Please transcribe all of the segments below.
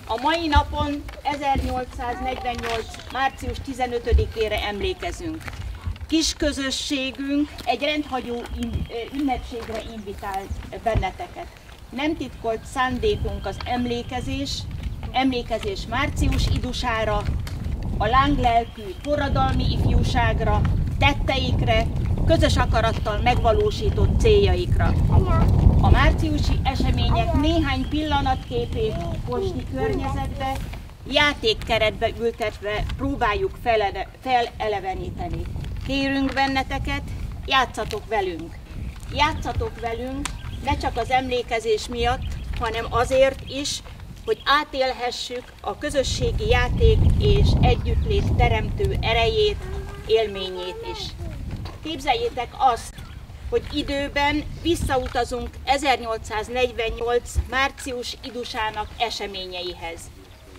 A mai napon 1848. március 15-ére emlékezünk. Kis közösségünk egy rendhagyó ünnepségre invitál benneteket. Nem titkolt szándékunk az emlékezés március idusára, a lánglelkű forradalmi ifjúságra, tetteikre, közös akarattal megvalósított céljaikra. A márciusi események néhány pillanatképét posti környezetbe, játékkeretbe ültetve próbáljuk feleleveníteni. Kérünk benneteket, játszatok velünk! Játszatok velünk ne csak az emlékezés miatt, hanem azért is, hogy átélhessük a közösségi játék és együttlét teremtő erejét, élményét is. Képzeljétek azt, hogy időben visszautazunk 1848. március idusának eseményeihez,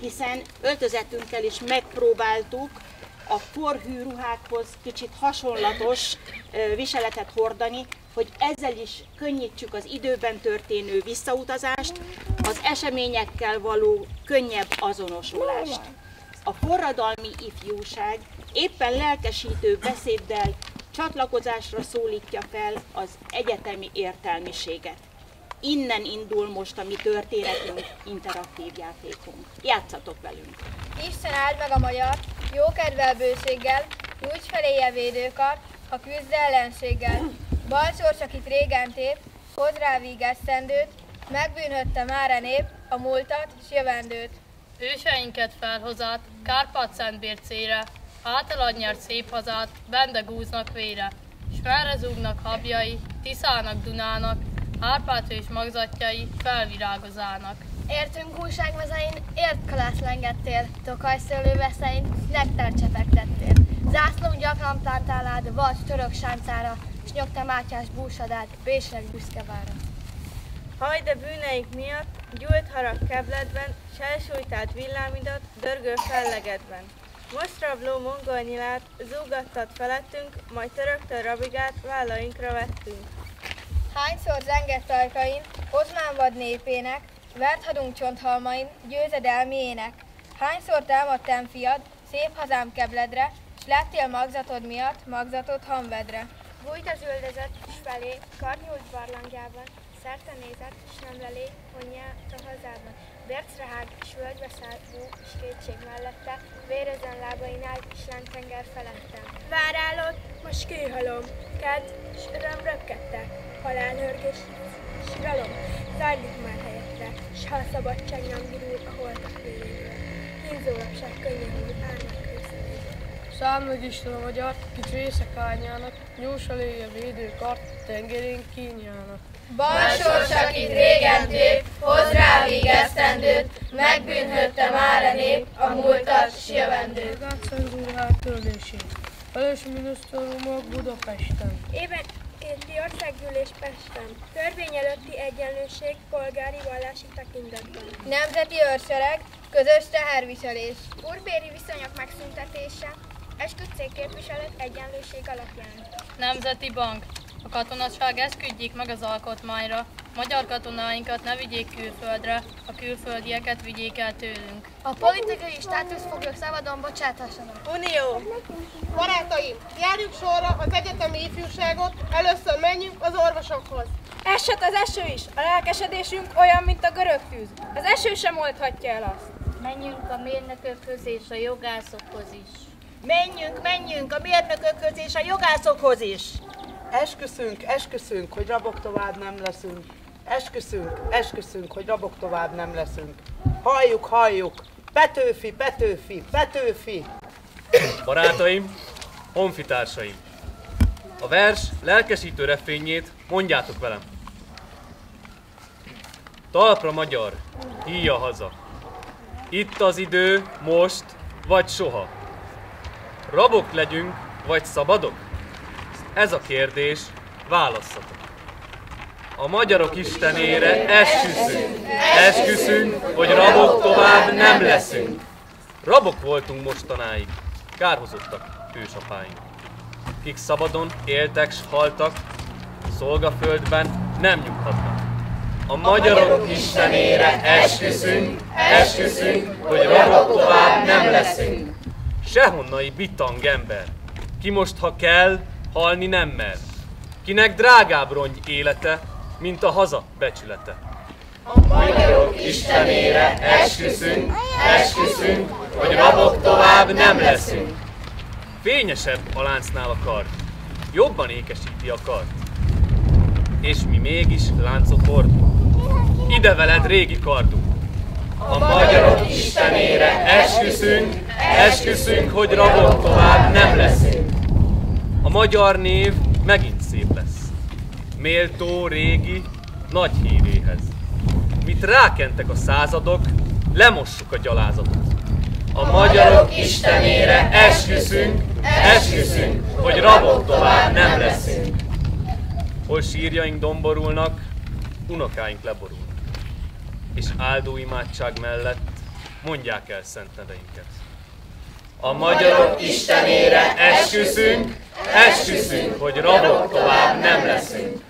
hiszen öltözetünkkel is megpróbáltuk a forhű ruhákhoz kicsit hasonlatos viseletet hordani, hogy ezzel is könnyítsük az időben történő visszautazást, az eseményekkel való könnyebb azonosulást. A forradalmi ifjúság éppen lelkesítő beszéddel csatlakozásra szólítja fel az egyetemi értelmiséget. Innen indul most a mi történetünk, interaktív játékunk. Játszatok velünk! Isten áld meg a magyar, jókedvel bőséggel, nyújts feléje védőkart, ha küzd ellenséggel. Balsors, akit régen tép, hoz rá vígesztendőt, megbűnhötte már a nép a múltat s jövendőt. Őseinket felhozat, Kárpát-Szentbércére, általad nyert szép hazát, bende gúznak vére, s merre zúgnak habjai, Tiszának, Dunának, Árpád és magzatjai felvirágozának. Értünk újságmezein, ért kalász lengettél, tokajszőlő veszein, nektar csepegtettél. Zászlónk Naplátálád, vagy török sáncára, s nyogta Mátyás búsadát, Bécsleg büszkevára. Haj, de bűneik miatt gyújt harag kebledben, s elsújtált villámidat dörgő fellegedben. Most rabló mongol nyilát zúgattad felettünk, majd töröktől rabigát vállainkra vettünk. Hányszor zengett ajkain, ozmán vad népének, vert hadunk csonthalmain, győzedelmiének. Hányszor támadtál fiad, szép hazám kebledre, s lettél magzatod miatt, magzatod honvedre. Bújt az üldözött, s felé, karnyúlt barlangjában, szerte nézett, s nem lelé, honnyát a hazában. Bércre hág, s völgybe szálló, s kétség mellette, vérezen lábainál, s lenttenger felette. Várálod, most kőhalom, kedd, s öröm röpkedtek, halálhörgés, síralom, zajlik már helyette, s ha a szabadság nem virul a holtak végéről. Kínzólapság könnyen húl, árnak őszínűző. Száll meg Isten a magyar, kit vészek ányának, nyús aléje védőkart, tengerén kínjának. Balsors, akit régen tép, hoz rá végesztendőt, megbűnhődte már a nép, a múltat s jövendőt. Cenzúrát törlését. Felős minisztériumok Budapesten. Évenkénti országgyűlés Pesten. Törvény előtti egyenlőség polgári vallási tekintetben. Nemzeti őrsereg, közös teherviselés. Urbéri viszonyok megszüntetése, esküdtszék képviselet egyenlőség alapján. Nemzeti Bank. A katonaság esküdjék meg az alkotmányra, magyar katonáinkat ne vigyék külföldre, a külföldieket vigyék el tőlünk. A politikai státuszfoglyok szabadon bocsátássanak. Unió! Barátaim, járjuk sorra az egyetemi ifjúságot, először menjünk az orvosokhoz. Esett az eső is, a lelkesedésünk olyan, mint a görög tűz. Az eső sem oldhatja el azt. Menjünk a mérnökökhöz és a jogászokhoz is. Menjünk a mérnökökhöz és a jogászokhoz is. Esküszünk, hogy rabok tovább nem leszünk. Esküszünk, hogy rabok tovább nem leszünk. Halljuk, Petőfi. Barátaim, honfitársaim, a vers lelkesítő refrényét mondjátok velem. Talpra magyar, híja haza. Itt az idő, most vagy soha. Rabok legyünk, vagy szabadok? Ez a kérdés, válasszatok. A magyarok istenére esküszünk, hogy rabok tovább nem leszünk. Rabok voltunk mostanáig, kárhozottak ősapáink. Kik szabadon éltek s haltak, szolgaföldben nem nyughatnak. A magyarok istenére esküszünk, hogy rabok tovább nem leszünk. Sehonnai bitang ember, ki most ha kell, halni nem mer. Kinek drágább rongy élete, mint a haza becsülete. A magyarok istenére esküszünk, hogy rabok tovább nem leszünk. Fényesebb a láncnál a kard, jobban ékesíti a kard. És mi mégis láncot hordunk. Ide veled régi kardunk. A magyarok istenére esküszünk, hogy rabok tovább nem leszünk. A magyar név megint szép lesz. Méltó régi, nagy híréhez. Mit rákentek a századok, lemossuk a gyalázatot. A magyarok istenére esküszünk, hogy rabok tovább nem leszünk. Hol sírjaink domborulnak, unokáink leborulnak. És áldó imádság mellett mondják el szent neveinket. A magyarok istenére esküszünk, hogy rabok tovább nem leszünk.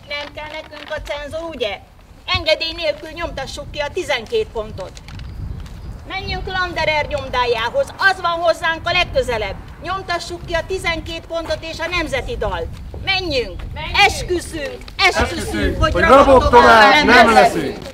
Nem kell nekünk a cenzor, ugye? Engedély nélkül nyomtassuk ki a 12 pontot. Menjünk Landerer nyomdájához, az van hozzánk a legközelebb. Nyomtassuk ki a 12 pontot és a nemzeti dalt. Menjünk! Esküszünk, hogy rabok tovább nem leszünk.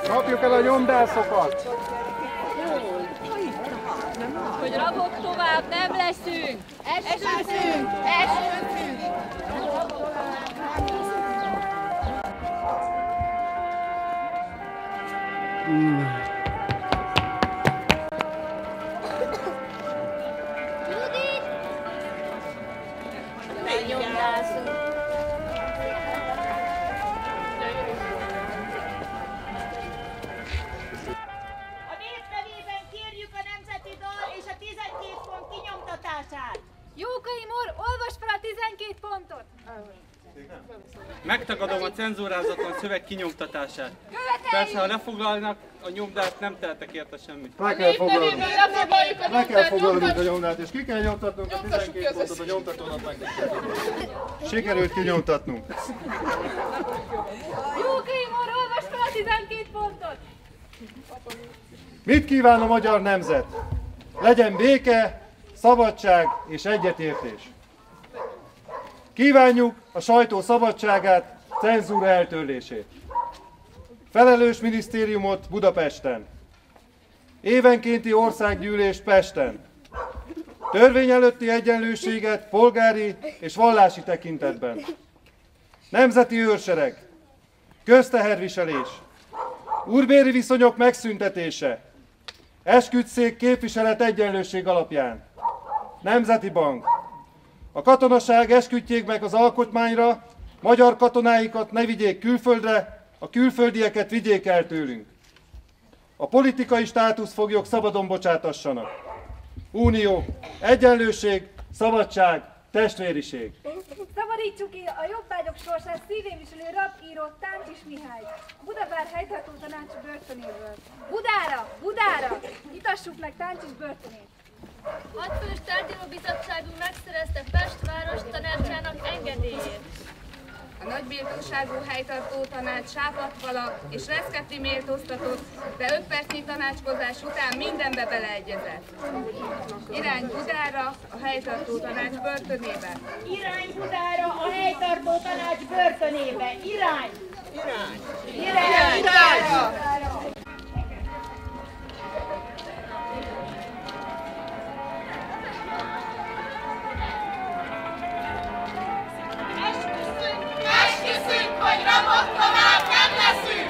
Kapjuk el a nyomdászokat! hogy rabok tovább nem leszünk! Esküszünk! Esküszünk! Jókai Mór, olvasd fel a 12 pontot! Megtagadom a cenzúrázatlan szöveg kinyomtatását. Persze, ha lefoglalnak a nyomdát, nem tehetek érte semmit. Le kell foglalnunk a nyomdát, és ki kell nyomtatnunk a 12 pontot a nyomtatónak meg. Sikerült kinyomtatnunk. Jókai Mór, olvasd fel a 12 pontot! Mit kíván a magyar nemzet? Legyen béke, szabadság és egyetértés. Kívánjuk a sajtó szabadságát, cenzúra eltörlését. Felelős minisztériumot Budapesten. Évenkénti országgyűlés Pesten. Törvény előtti egyenlőséget polgári és vallási tekintetben. Nemzeti őrsereg. Közteherviselés. Úrbéri viszonyok megszüntetése. Esküdtszék képviselet egyenlőség alapján. Nemzeti Bank. A katonaság esküdtjék meg az alkotmányra, magyar katonáikat ne vigyék külföldre, a külföldieket vigyék el tőlünk. A politikai státuszfoglyok szabadon bocsátassanak. Unió, egyenlőség, szabadság, testvériség. Szabadítsuk ki a jobbágyok sorsát szívén viselő rabíró Táncsis Mihály, a Budavár helytartó tanács börtönéből. Budára! Budára! Nyitassuk meg Táncsis börtönét! 6 fős tárgyalóbizottságunk megszerezte Pest város tanácsának engedélyét. A nagybirtóságú helytartó tanács Sápadfala és Reszketi méltóztatott, de 5 percnyi tanácskozás után mindenbe beleegyezett. Irány Budára, a helytartó tanács börtönébe. Irány Budára, a helytartó tanács börtönébe. Irány! Irány! Irány! Budára! Esküszünk, hogy rabok tovább nem leszünk!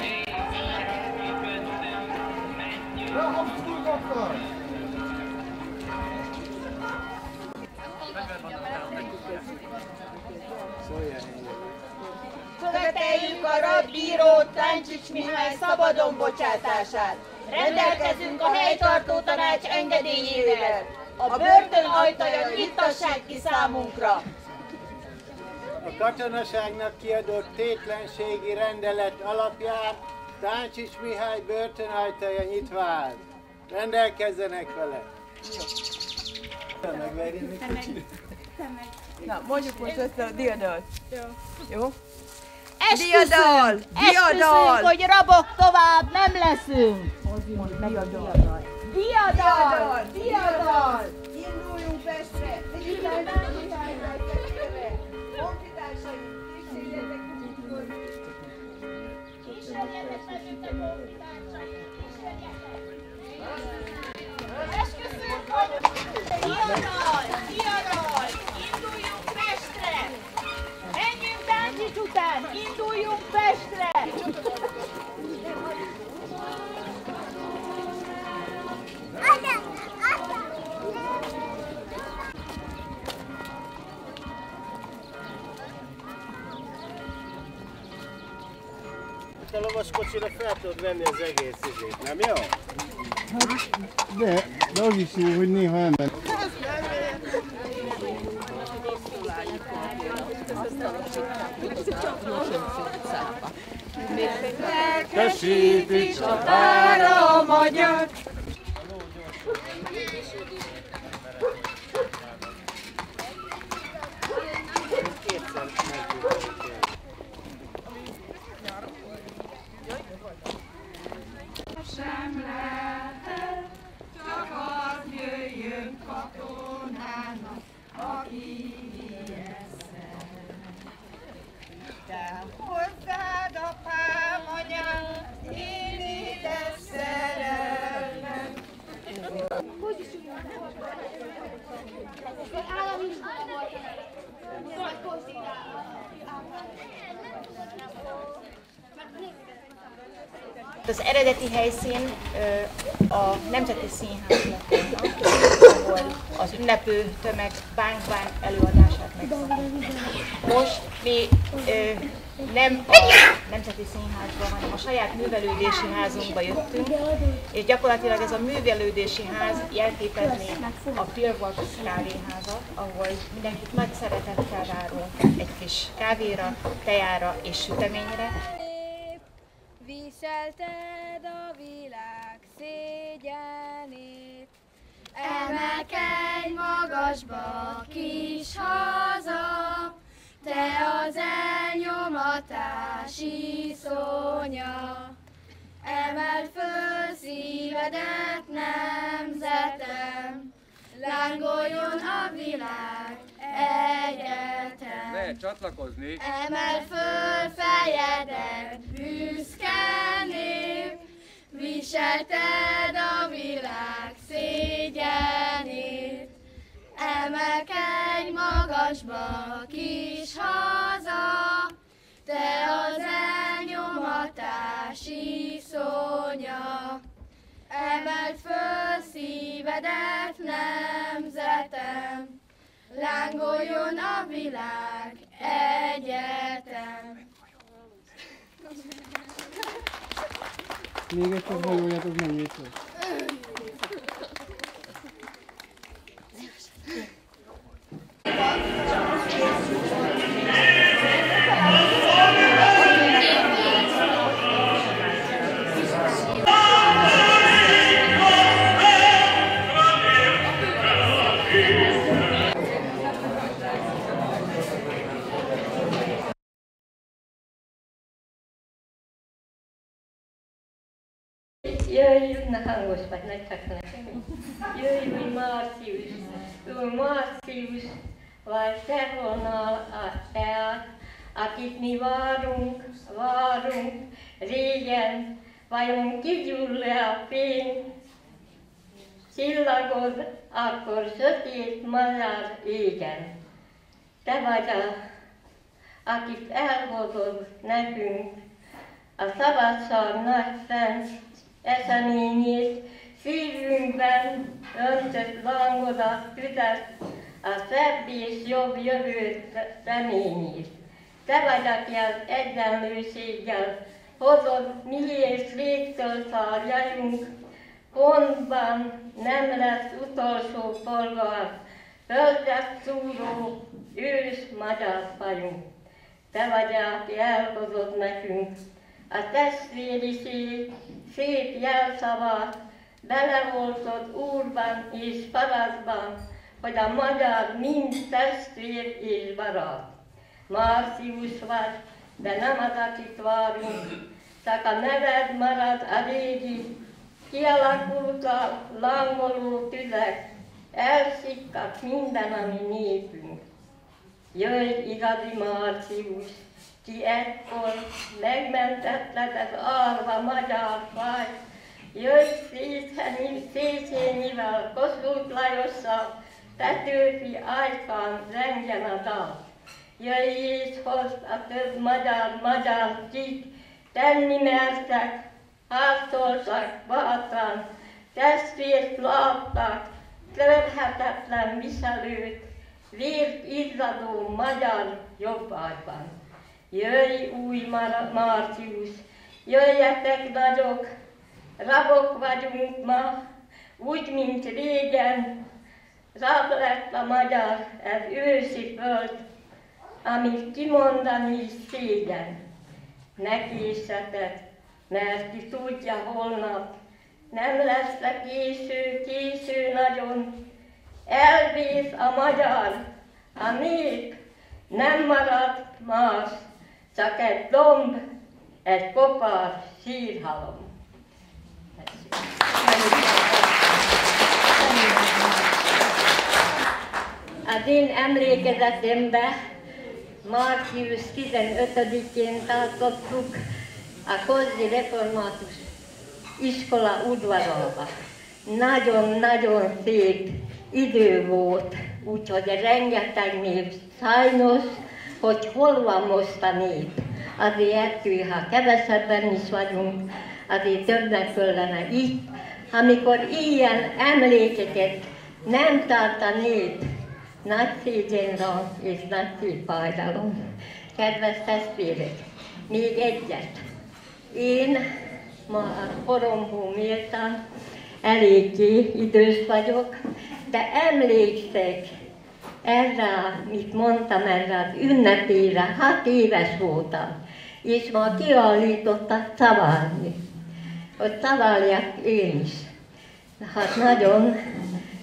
Követeljük a rabbíró Táncsis Mihály szabadon bocsátását. Rendelkezünk a helytartó tanács engedélyével. A börtön ajtaja nyitassák ki számunkra. A katonaságnak kiadott tétlenségi rendelet alapján Táncsis Mihály börtönajtaja nyitva áll. Rendelkezzenek vele! Na, mondjuk most össze a diadalt. Jó? Esküszünk, hogy rabok tovább nem leszünk! Diadal! Diadal! Diadal! Induljunk Pestre! Honfitársaim, kísérjetek magunkhoz! Kísérjetek bennünket, honfitársaim! Esküszünk, hogy diadal! Diadal! Induljunk Pestre! Menjünk Táncsis után! Induljunk Pestre! A lovaskocsira fel tudod venni az egész izét, nem jó? De az is jó, hogy néha elment. Lelkesíti csatára a magyar! Sem lehet, csak az jöjjön katonának, aki ijeszel. Te hozzád apám, anyám, én ide szerelem. Az eredeti helyszín a Nemzeti Színház lett volna, ahol az ünneplő tömeg bánk-bánk előadását megszabadult. Most mi nem a Nemzeti Színházba, hanem a saját művelődési házunkba jöttünk, és gyakorlatilag ez a művelődési ház jelképezné a Pillbox kávéházat, ahol mindenkit nagy szeretettel várunk egy kis kávéra, tejára és süteményre. Viselted a világ szégyenét. Emelkedj magasba, kis haza, te az elnyomatás iszonya. Emeld föl szívedet, nemzetem, lángoljon a világ egyetem. Lehet csatlakozni. Emeld föl fejedet, büszke nép, viselted a világ szégyenét. Emelkedj magasba, kis haza, te az elnyomatás iszonya. Emeld föl szívedet, nemzetem, lángoljon a világ egyetem. Még egyszer halloljátok meg vissza. Jöjj, ne hangos vagy, ne csak nekem. Jöjj, új Március, vagy te volna a te, akit mi várunk, régen, vajon kigyull-e a fény? Csillagod akkor sötét madár égen. Te vagy akit elhozod nekünk, a szabadság nagy szent eseményét, szívünkben öntött langodat tüzet, a szebb és jobb jövőt reményét. Te vagy, aki az egyenlőséggel hozod mi és légtől szarjajunk, pontban nem lesz utolsó polgár, földet szúró, ős magyar fajunk. Te vagy, aki elhozod nekünk a testvériség szép jelszavat, beleoltod úrban és parasztban, hogy a magyar mind testvér és barát. Március vagy, de nem az, akit várunk, csak a neved marad a régi, kialakult a langoló tüzek, elsikkat minden, ami népünk. Jöjj, igazi Március, ki ekkor megmentetted az alva magyar faj, jöjj Széchenyivel, Kossuth Lajossal, Petőfi Ajkán zengjen a dal. Jöjj és hozd a több magyar, kik tenni mertek, harcoltak bátran, testvért láttak, törhetetlen viselőt, vért izzadó magyar jobbágyban. Jöjj, új Március, jöjjetek nagyok, rabok vagyunk ma, úgy, mint régen, rab lett a magyar, ez ősi föld, amit kimondani is szégyen. Ne késsetek, mert ki tudja holnap, nem lesz a késő nagyon, elvész a magyar, a nép, nem marad más, csak egy domb, egy kopar sírhalom. Az én emlékezetemben március 15-én tartottuk a Kozzi Református Iskola udvarában. Nagyon-nagyon szép idő volt. úgyhogy rengeteg név. Sajnos, hogy hol van most a nép. Azért, ha kevesebben is vagyunk, azért többnek kellene itt, amikor ilyen emlékeket nem tart a nép, nagy szégyenre és nagy szívfájdalom. Kedves testvérek, még egyet. Én ma a koromból méltán eléggé idős vagyok, de emlékszek erre, mit mondtam, erre az ünnepére, 6 éves voltam, és ma kiállítottak szavalni, hogy szavaljak én is. Hát nagyon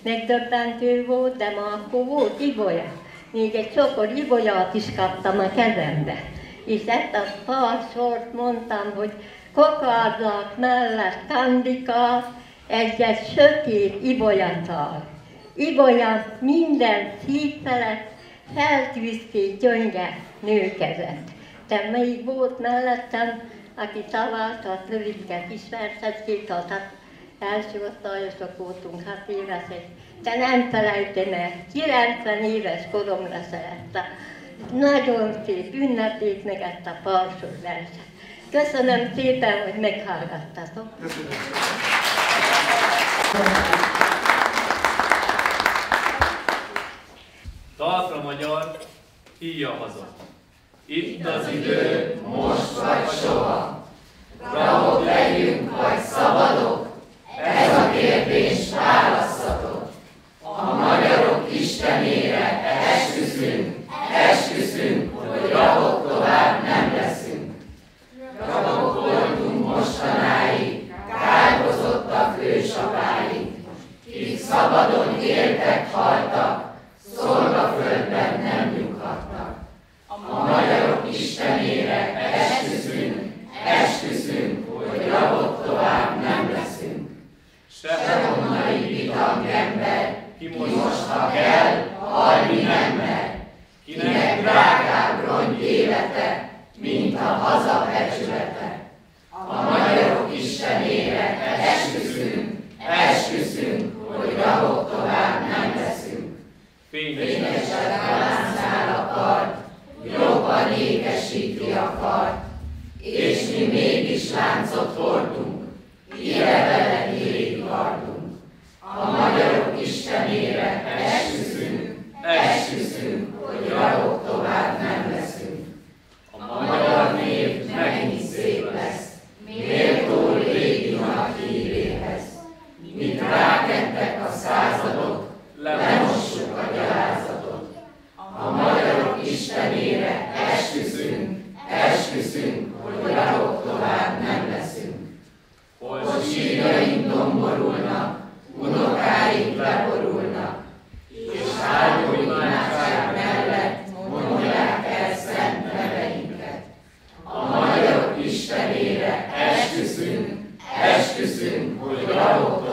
megdöbbentő volt, de ma akkor volt ibolya. Még egy csokor ibolyát is kaptam a kezembe. És ezt a pár sort mondtam, hogy kokárdák mellett kandikát, egy sötét ibolyatal. Ibolya minden szív felett feltűzték gyönge nőkezet. De még volt mellettem, aki szavalt, az rövidke kisversecsét, hát első osztályosok voltunk, 6 évesek, de nem felejtem el, 90 éves koromra szerette. Nagyon szép ünnepét meg ezt a parsor verset. Köszönöm szépen, hogy meghallgattatok. Talpra magyar, híja haza. Itt az idő, most vagy soha. Rabok legyünk vagy szabadok, ez a kérdés választhatok. A magyarok istenére esküszünk, hogy rabok tovább nem leszünk. Rabok voltunk mostanáig, kárhozottak ősapáink, kik szabadon éltek, haltak, szolgaföldben nem nyughattak. A magyarok istenére esküszünk, hogy rabok tovább nem leszünk. Se honnai bitang ember, ki mostak el, halni nem mer. Kinek drágább rongy élete, mint a haza becsülete. A magyarok istenére esküszünk, hogy rabok tovább nem leszünk. Fényesebb láncnál a kard, jobban ékesíti a kard, és mi mégis láncot hordunk, ide vele éri kardunk. A magyarok istenére esküszünk, hogy rabok tovább nem leszünk. A magyar név megint szép lesz, méltó régi nagy híréhez. Mit rákentek a századok, lemossuk a gyalázatot. A magyarok istenére esküszünk, hogy rabok tovább nem leszünk. Hol sírjaink domborulnak, unokáink leborulnak, és áldó imádság mellett mondják el szent neveinket. A magyarok istenére esküszünk, hogy rabok